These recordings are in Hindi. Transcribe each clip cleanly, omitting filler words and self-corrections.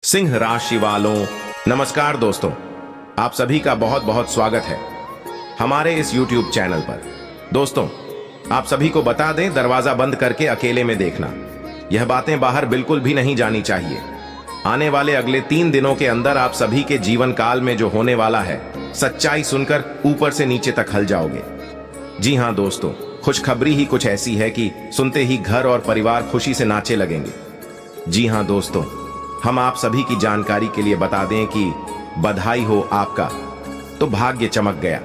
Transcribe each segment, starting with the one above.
सिंह राशि वालों, नमस्कार दोस्तों। आप सभी का बहुत बहुत स्वागत है हमारे इस YouTube चैनल पर। दोस्तों, आप सभी को बता दें, दरवाजा बंद करके अकेले में देखना, यह बातें बाहर बिल्कुल भी नहीं जानी चाहिए। आने वाले अगले 3 दिनों के अंदर आप सभी के जीवन काल में जो होने वाला है, सच्चाई सुनकर ऊपर से नीचे तक हल जाओगे। जी हाँ दोस्तों, खुशखबरी ही कुछ ऐसी है कि सुनते ही घर और परिवार खुशी से नाचे लगेंगे। जी हाँ दोस्तों, हम आप सभी की जानकारी के लिए बता दें कि बधाई हो आपका, तो भाग्य चमक गया।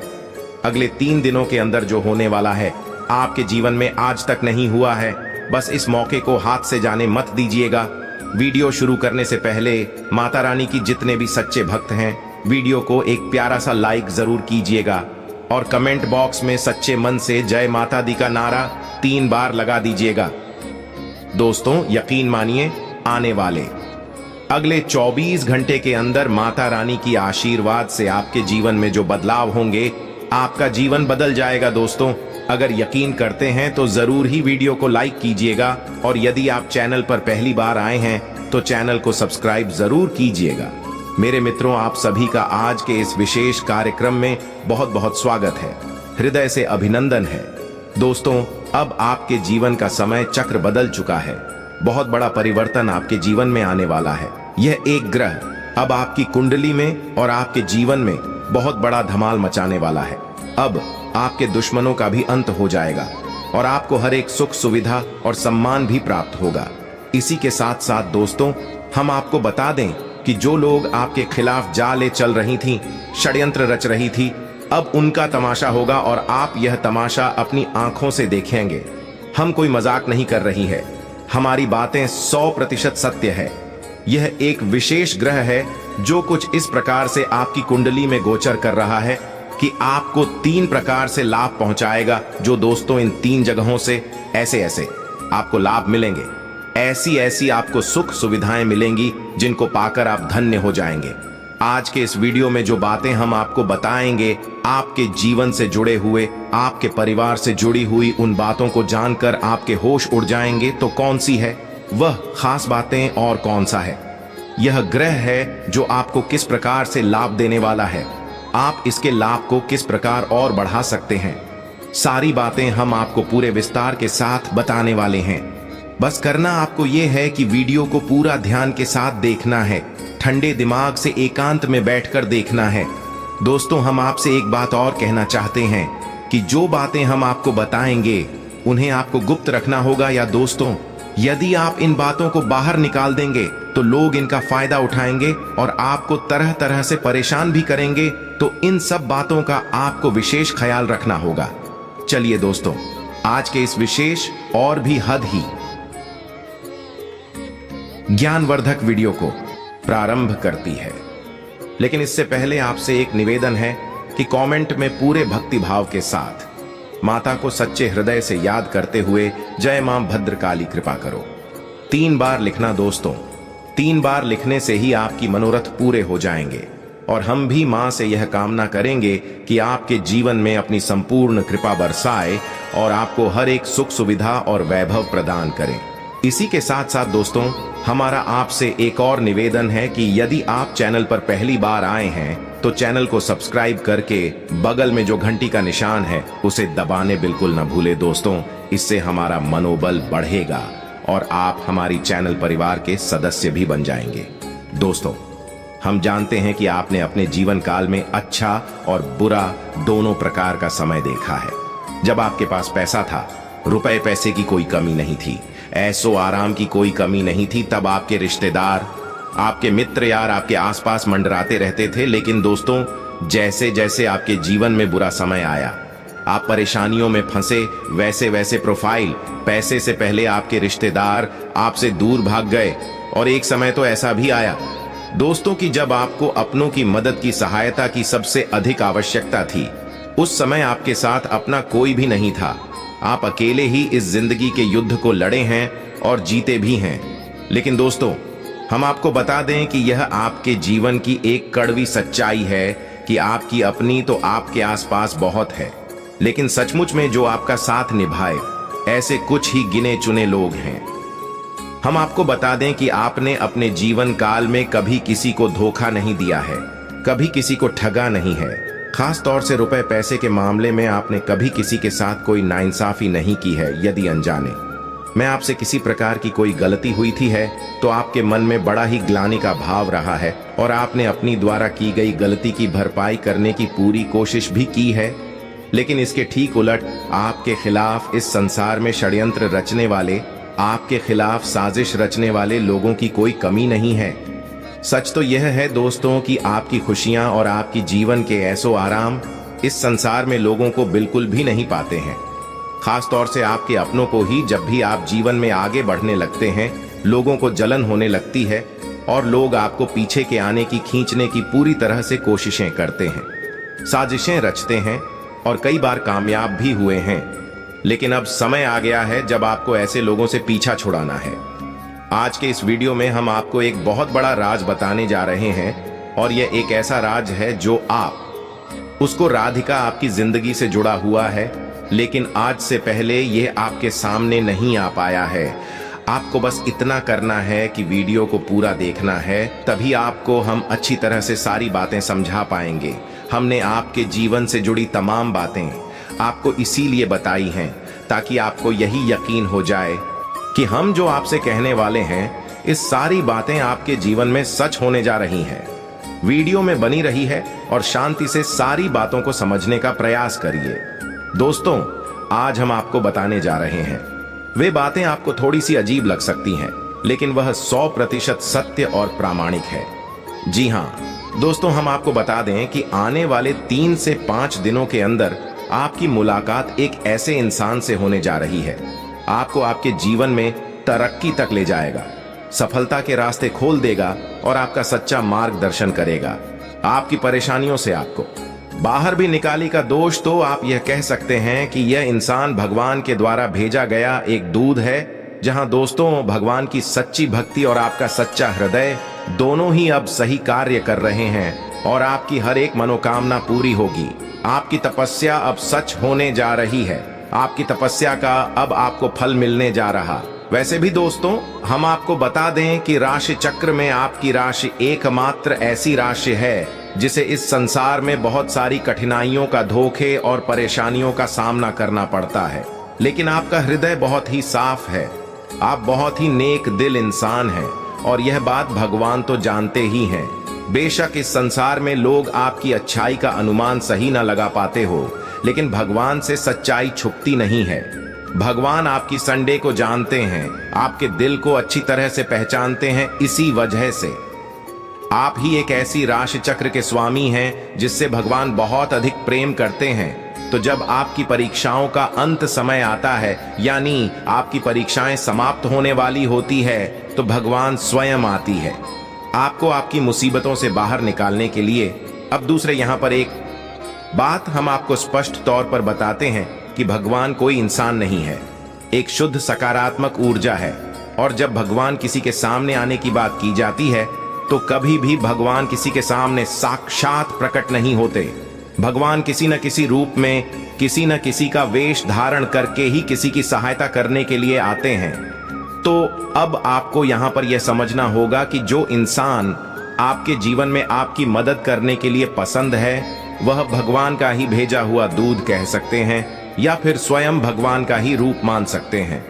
अगले 3 दिनों के अंदर जो होने वाला है आपके जीवन में आज तक नहीं हुआ है, बस इस मौके को हाथ से जाने मत दीजिएगा। वीडियो शुरू करने से पहले माता रानी की जितने भी सच्चे भक्त हैं, वीडियो को एक प्यारा सा लाइक जरूर कीजिएगा और कमेंट बॉक्स में सच्चे मन से जय माता दी का नारा 3 बार लगा दीजिएगा। दोस्तों, यकीन मानिए, आने वाले अगले 24 घंटे के अंदर माता रानी की आशीर्वाद से आपके जीवन में जो बदलाव होंगे, आपका जीवन बदल जाएगा। दोस्तों, अगर यकीन करते हैं तो जरूर ही वीडियो को लाइक कीजिएगा और यदि आप चैनल पर पहली बार आए हैं तो चैनल को सब्सक्राइब जरूर कीजिएगा। मेरे मित्रों, आप सभी का आज के इस विशेष कार्यक्रम में बहुत बहुत स्वागत है, हृदय से अभिनंदन है। दोस्तों, अब आपके जीवन का समय चक्र बदल चुका है, बहुत बड़ा परिवर्तन आपके जीवन में आने वाला है। यह एक ग्रह अब आपकी कुंडली में और आपके जीवन में बहुत बड़ा धमाल मचाने वाला है। अब आपके दुश्मनों का भी अंत हो जाएगा और आपको हर एक सुख सुविधा और सम्मान भी प्राप्त होगा। इसी के साथ साथ दोस्तों, हम आपको बता दें कि जो लोग आपके खिलाफ जाले चल रही थीं, षड्यंत्र रच रही थी, अब उनका तमाशा होगा और आप यह तमाशा अपनी आंखों से देखेंगे। हम कोई मजाक नहीं कर रही है, हमारी बातें 100% सत्य है। यह एक विशेष ग्रह है जो कुछ इस प्रकार से आपकी कुंडली में गोचर कर रहा है कि आपको 3 प्रकार से लाभ पहुंचाएगा। जो दोस्तों, इन 3 जगहों से ऐसे ऐसे आपको लाभ मिलेंगे, ऐसी ऐसी आपको सुख सुविधाएं मिलेंगी जिनको पाकर आप धन्य हो जाएंगे। आज के इस वीडियो में जो बातें हम आपको बताएंगे, आपके जीवन से जुड़े हुए, आपके परिवार से जुड़ी हुई उन बातों को जानकर आपके होश उड़ जाएंगे। तो कौन सी है वह खास बातें और कौन सा है यह ग्रह है जो आपको किस प्रकार से लाभ देने वाला है, आप इसके लाभ को किस प्रकार और बढ़ा सकते हैं, सारी बातें हम आपको पूरे विस्तार के साथ बताने वाले हैं। बस करना आपको यह है कि वीडियो को पूरा ध्यान के साथ देखना है, ठंडे दिमाग से एकांत में बैठकर देखना है। दोस्तों, हम आपसे एक बात और कहना चाहते हैं कि जो बातें हम आपको बताएंगे उन्हें आपको गुप्त रखना होगा। या दोस्तों, यदि आप इन बातों को बाहर निकाल देंगे तो लोग इनका फायदा उठाएंगे और आपको तरह तरह से परेशान भी करेंगे। तो इन सब बातों का आपको विशेष ख्याल रखना होगा। चलिए दोस्तों, आज के इस विशेष और भी हद ही ज्ञानवर्धक वीडियो को प्रारंभ करती है। लेकिन इससे पहले आपसे एक निवेदन है कि कमेंट में पूरे भक्ति भाव के साथ माता को सच्चे हृदय से याद करते हुए जय मां भद्रकाली कृपा करो 3 बार लिखना। दोस्तों, 3 बार लिखने से ही आपकी मनोरथ पूरे हो जाएंगे और हम भी मां से यह कामना करेंगे कि आपके जीवन में अपनी संपूर्ण कृपा बरसाए और आपको हर एक सुख सुविधा और वैभव प्रदान करें। इसी के साथ साथ दोस्तों, हमारा आपसे एक और निवेदन है कि यदि आप चैनल पर पहली बार आए हैं तो चैनल को सब्सक्राइब करके बगल में जो घंटी का निशान है उसे दबाने बिल्कुल न भूलें। दोस्तों, इससे हमारा मनोबल बढ़ेगा और आप हमारी चैनल परिवार के सदस्य भी बन जाएंगे। दोस्तों, हम जानते हैं कि आपने अपने जीवन काल में अच्छा और बुरा दोनों प्रकार का समय देखा है। जब आपके पास पैसा था, रुपए पैसे की कोई कमी नहीं थी, ऐसो आराम की कोई कमी नहीं थी, तब आपके रिश्तेदार, आपके मित्र यार आपके आसपास मंडराते रहते थे। लेकिन दोस्तों, जैसे जैसे आपके जीवन में बुरा समय आया, आप परेशानियों में फंसे, वैसे वैसे प्रोफाइल, पैसे से पहले आपके रिश्तेदार आपसे दूर भाग गए। और एक समय तो ऐसा भी आया दोस्तों कि जब आपको अपनों की मदद की, सहायता की सबसे अधिक आवश्यकता थी, उस समय आपके साथ अपना कोई भी नहीं था। आप अकेले ही इस जिंदगी के युद्ध को लड़े हैं और जीते भी हैं। लेकिन दोस्तों, हम आपको बता दें कि यह आपके जीवन की एक कड़वी सच्चाई है कि आपकी अपनी तो आपके आसपास बहुत है, लेकिन सचमुच में जो आपका साथ निभाए, ऐसे कुछ ही गिने चुने लोग हैं। हम आपको बता दें कि आपने अपने जीवन काल में कभी किसी को धोखा नहीं दिया है, कभी किसी को ठगा नहीं है। खास तौर से रुपए पैसे के मामले में आपने कभी किसी के साथ कोई नाइंसाफी नहीं की है। यदि अनजाने में आपसे किसी प्रकार की कोई गलती हुई थी है तो आपके मन में बड़ा ही ग्लानि का भाव रहा है और आपने अपनी द्वारा की गई गलती की भरपाई करने की पूरी कोशिश भी की है। लेकिन इसके ठीक उलट आपके खिलाफ इस संसार में षड्यंत्र रचने वाले, आपके खिलाफ साजिश रचने वाले लोगों की कोई कमी नहीं है। सच तो यह है दोस्तों कि आपकी खुशियां और आपकी जीवन के ऐसो आराम इस संसार में लोगों को बिल्कुल भी नहीं पाते हैं। खास तौर से आपके अपनों को ही जब भी आप जीवन में आगे बढ़ने लगते हैं, लोगों को जलन होने लगती है और लोग आपको पीछे के आने की खींचने की पूरी तरह से कोशिशें करते हैं, साजिशें रचते हैं और कई बार कामयाब भी हुए हैं। लेकिन अब समय आ गया है जब आपको ऐसे लोगों से पीछा छुड़ाना है। आज के इस वीडियो में हम आपको एक बहुत बड़ा राज बताने जा रहे हैं और यह एक ऐसा राज है जो उसको राधिका आपकी जिंदगी से जुड़ा हुआ है, लेकिन आज से पहले यह आपके सामने नहीं आ पाया है। आपको बस इतना करना है कि वीडियो को पूरा देखना है, तभी आपको हम अच्छी तरह से सारी बातें समझा पाएंगे। हमने आपके जीवन से जुड़ी तमाम बातें आपको इसीलिए बताई हैं ताकि आपको यही यकीन हो जाए कि हम जो आपसे कहने वाले हैं, इस सारी बातें आपके जीवन में सच होने जा रही हैं। वीडियो में बनी रही है और शांति से सारी बातों को समझने का प्रयास करिए। दोस्तों, आज हम आपको बताने जा रहे हैं वे बातें आपको थोड़ी सी अजीब लग सकती हैं, लेकिन वह 100% सत्य और प्रामाणिक है। जी हाँ दोस्तों, हम आपको बता दें कि आने वाले 3 से 5 दिनों के अंदर आपकी मुलाकात एक ऐसे इंसान से होने जा रही है, आपको आपके जीवन में तरक्की तक ले जाएगा, सफलता के रास्ते खोल देगा और आपका सच्चा मार्गदर्शन करेगा। आपकी परेशानियों से आपको बाहर भी निकाली का दोष तो आप यह कह सकते हैं कि यह इंसान भगवान के द्वारा भेजा गया एक दूत है। जहां दोस्तों भगवान की सच्ची भक्ति और आपका सच्चा हृदय दोनों ही अब सही कार्य कर रहे हैं और आपकी हर एक मनोकामना पूरी होगी। आपकी तपस्या अब सच होने जा रही है। आपकी तपस्या का अब आपको फल मिलने जा रहा। वैसे भी दोस्तों, हम आपको बता दें कि राशि चक्र में आपकी राशि एकमात्र ऐसी राशि है जिसे इस संसार में बहुत सारी कठिनाइयों का, धोखे और परेशानियों का सामना करना पड़ता है, लेकिन आपका हृदय बहुत ही साफ है। आप बहुत ही नेक दिल इंसान हैं और यह बात भगवान तो जानते ही हैं। बेशक इस संसार में लोग आपकी अच्छाई का अनुमान सही न लगा पाते हो, लेकिन भगवान से सच्चाई छुपती नहीं है। भगवान आपकी संडे को जानते हैं, आपके दिल को अच्छी तरह से पहचानते हैं। इसी वजह से आप ही एक ऐसी राशि चक्र के स्वामी हैं जिससे भगवान बहुत अधिक प्रेम करते हैं। तो जब आपकी परीक्षाओं का अंत समय आता है, यानी आपकी परीक्षाएं समाप्त होने वाली होती है, तो भगवान स्वयं आती है आपको आपकी मुसीबतों से बाहर निकालने के लिए। अब दूसरे यहाँ पर एक बात हम आपको स्पष्ट तौर पर बताते हैं कि भगवान कोई इंसान नहीं है, एक शुद्ध सकारात्मक ऊर्जा है। और जब भगवान किसी के सामने आने की बात की जाती है तो कभी भी भगवान किसी के सामने साक्षात प्रकट नहीं होते। भगवान किसी न किसी रूप में, किसी न किसी का वेश धारण करके ही किसी की सहायता करने के लिए आते हैं। तो अब आपको यहाँ पर यह समझना होगा कि जो इंसान आपके जीवन में आपकी मदद करने के लिए पसंद है, वह भगवान का ही भेजा हुआ दूत कह सकते हैं या फिर स्वयं भगवान का ही रूप मान सकते हैं।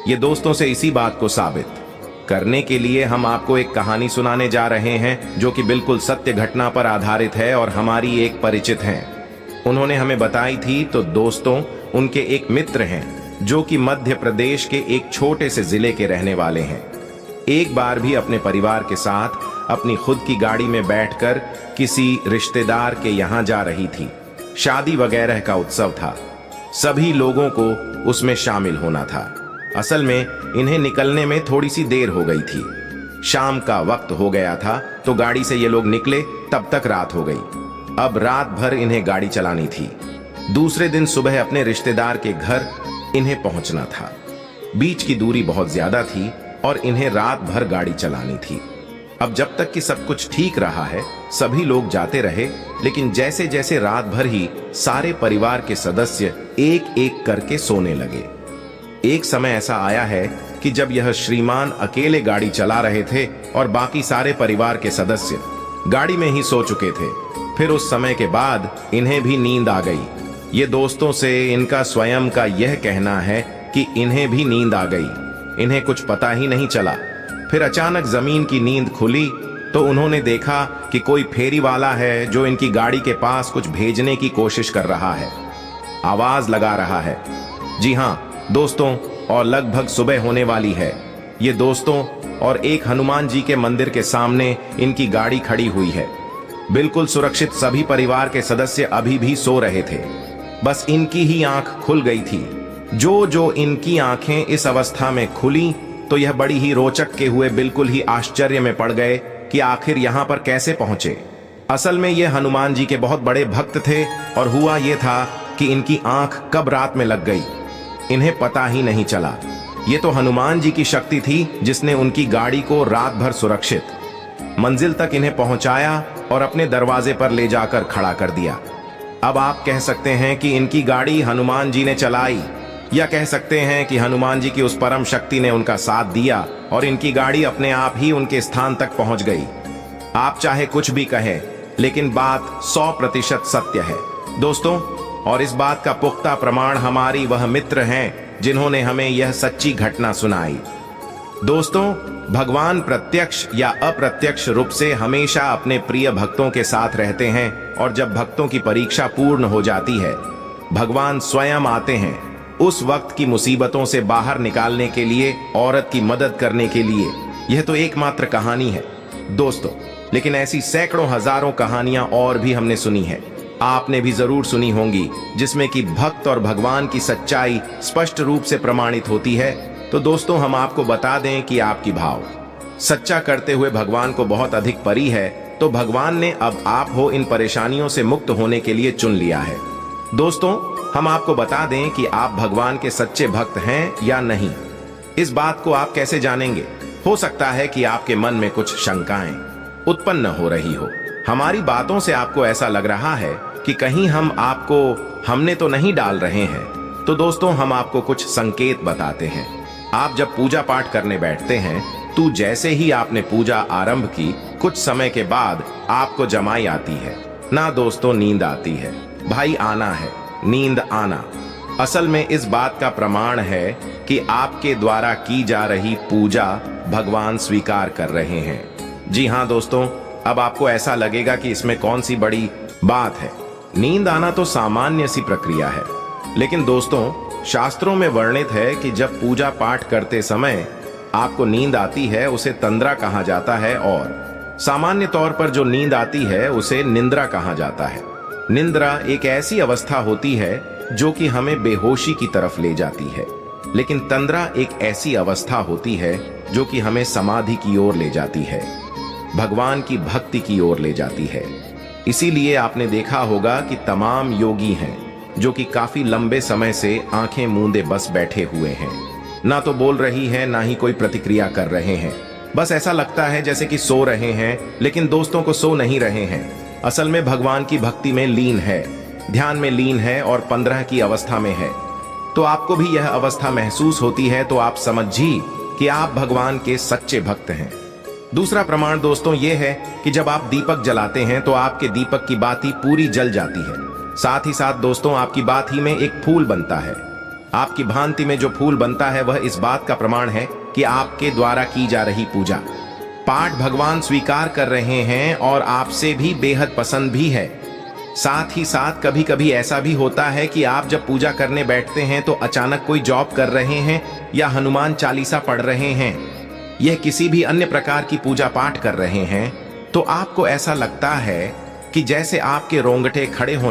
ये दोस्तों से इसी बात को साबित करने के लिए हम आपको एक कहानी सुनाने जा रहे हैं जो कि बिल्कुल सत्य घटना पर आधारित है और हमारी एक परिचित हैं। उन्होंने हमें बताई थी। तो दोस्तों, उनके एक मित्र हैं जो कि मध्य प्रदेश के एक छोटे से जिले के रहने वाले हैं। एक बार भी अपने परिवार के साथ अपनी खुद की गाड़ी में बैठकर किसी रिश्तेदार के यहाँ जा रही थी। शादी वगैरह का उत्सव था, सभी लोगों को उसमें शामिल होना था। असल में इन्हें निकलने में थोड़ी सी देर हो गई थी। शाम का वक्त हो गया था तो गाड़ी से ये लोग निकले, तब तक रात हो गई। अब रात भर इन्हें गाड़ी चलानी थी। दूसरे दिन सुबह अपने रिश्तेदार के घर इन्हें पहुंचना था। बीच की दूरी बहुत ज्यादा थी और इन्हें रात भर गाड़ी चलानी थी। अब जब तक कि सब कुछ ठीक रहा है, सभी लोग जाते रहे, लेकिन जैसे जैसे रात भर ही सारे परिवार के सदस्य एक एक करके सोने लगे। एक समय ऐसा आया है कि जब यह श्रीमान अकेले गाड़ी चला रहे थे और बाकी सारे परिवार के सदस्य गाड़ी में ही सो चुके थे। फिर उस समय के बाद इन्हें भी नींद आ गई। ये दोस्तों से इनका स्वयं का यह कहना है कि इन्हें भी नींद आ गई, इन्हें कुछ पता ही नहीं चला। फिर अचानक जमीन की नींद खुली तो उन्होंने देखा कि कोई फेरी वाला है जो इनकी गाड़ी के पास कुछ भेजने की कोशिश कर रहा है, आवाज लगा रहा है। जी हाँ दोस्तों, और लगभग सुबह होने वाली है। ये दोस्तों और एक हनुमान जी के मंदिर के सामने इनकी गाड़ी खड़ी हुई है। बिल्कुल सुरक्षित सभी परिवार के सदस्य अभी भी सो रहे थे। बस इनकी ही आंख खुल गई थी। जो इनकी आंखें इस अवस्था में खुली तो यह बड़ी ही रोचक के हुए बिल्कुल ही आश्चर्य में पड़ गए कि आखिर यहां पर कैसे पहुंचे। असल में ये हनुमान जी के बहुत बड़े भक्त थे और हुआ ये था कि इनकी आंख कब रात में लग गई इन्हें पता ही नहीं चला। ये तो हनुमान जी की शक्ति थी जिसने उनकी गाड़ी को रात भर सुरक्षित मंजिल तक इन्हें पहुंचाया और अपने दरवाजे पर ले जाकर खड़ा कर दिया। अब आप कह सकते हैं कि इनकी गाड़ी हनुमान जी ने चलाई, या कह सकते हैं कि हनुमान जी की उस परम शक्ति ने उनका साथ दिया और इनकी गाड़ी अपने आप ही उनके स्थान तक पहुंच गई। आप चाहे कुछ भी कहें, लेकिन बात 100% सत्य है दोस्तों। और इस बात का पुख्ता प्रमाण हमारी वह मित्र हैं जिन्होंने हमें यह सच्ची घटना सुनाई। दोस्तों, भगवान प्रत्यक्ष या अप्रत्यक्ष रूप से हमेशा अपने प्रिय भक्तों के साथ रहते हैं और जब भक्तों की परीक्षा पूर्ण हो जाती है, भगवान स्वयं आते हैं उस वक्त की मुसीबतों से बाहर निकालने के लिए, औरत की मदद करने के लिए। यह तो एकमात्र कहानी है दोस्तों, लेकिन ऐसी सैकड़ों हजारों कहानियां और भी हमने सुनी है, आपने भी जरूर सुनी होंगी, जिसमें कि भक्त और भगवान की सच्चाई स्पष्ट रूप से प्रमाणित होती है। तो दोस्तों, हम आपको बता दें कि आपकी भाव सच्चा करते हुए भगवान को बहुत अधिक परी है, तो भगवान ने अब आप हो इन परेशानियों से मुक्त होने के लिए चुन लिया है। दोस्तों, हम आपको बता दें कि आप भगवान के सच्चे भक्त हैं या नहीं। इस बात को आप कैसे जानेंगे? हो सकता है कि आपके मन में कुछ शंकाएं उत्पन्न हो रही हो। हमारी बातों से आपको ऐसा लग रहा है कि कहीं हम आपको हमने तो नहीं डाल रहे हैं। तो दोस्तों, हम आपको कुछ संकेत बताते हैं। आप जब पूजा पाठ करने बैठते हैं तो जैसे ही आपने पूजा आरंभ की, कुछ समय के बाद आपको जमाई आती है ना दोस्तों, नींद आती है। भाई, आना है, नींद आना असल में इस बात का प्रमाण है कि आपके द्वारा की जा रही पूजा भगवान स्वीकार कर रहे हैं। जी हाँ दोस्तों, अब आपको ऐसा लगेगा कि इसमें कौन सी बड़ी बात है। नींद आना तो सामान्य सी प्रक्रिया है, लेकिन दोस्तों, शास्त्रों में वर्णित है कि जब पूजा पाठ करते समय आपको नींद आती है उसे तंद्रा कहा जाता है, और सामान्य तौर पर जो नींद आती है उसे निंद्रा कहा जाता है। निंद्रा एक ऐसी अवस्था होती है जो कि हमें बेहोशी की तरफ ले जाती है, लेकिन तंद्रा एक ऐसी अवस्था होती है जो कि हमें समाधि की ओर ले जाती है, भगवान की भक्ति की ओर ले जाती है। इसीलिए आपने देखा होगा कि तमाम योगी हैं जो कि काफी लंबे समय से आंखें मूंदे बस बैठे हुए हैं, ना तो बोल रही है ना ही कोई प्रतिक्रिया कर रहे हैं। बस ऐसा लगता है जैसे कि सो रहे हैं, लेकिन दोस्तों को सो नहीं रहे हैं। असल में भगवान की भक्ति में लीन है, ध्यान में लीन है और 15 की अवस्था में है। तो आपको भी यह अवस्था महसूस होती है तो आप समझिए कि आप भगवान के सच्चे भक्त हैं। दूसरा प्रमाण दोस्तों ये है कि जब आप दीपक जलाते हैं तो आपके दीपक की बाती पूरी जल जाती है। साथ ही साथ दोस्तों, आपकी बाती में एक फूल बनता है। आपकी भांति में जो फूल बनता है वह इस बात का प्रमाण है कि आपके द्वारा की जा रही पूजा पाठ भगवान स्वीकार कर रहे हैं और आपसे भी बेहद पसंद भी है। साथ ही साथ कभी कभी ऐसा भी होता है कि आप जब पूजा करने बैठते हैं तो अचानक कोई जॉब कर रहे हैं या हनुमान चालीसा पढ़ रहे हैं, यह किसी भी अन्य प्रकार की पूजा पाठ कर रहे हैं, तो आपको ऐसा लगता है कि जैसे आपके रोंगटे खड़े होने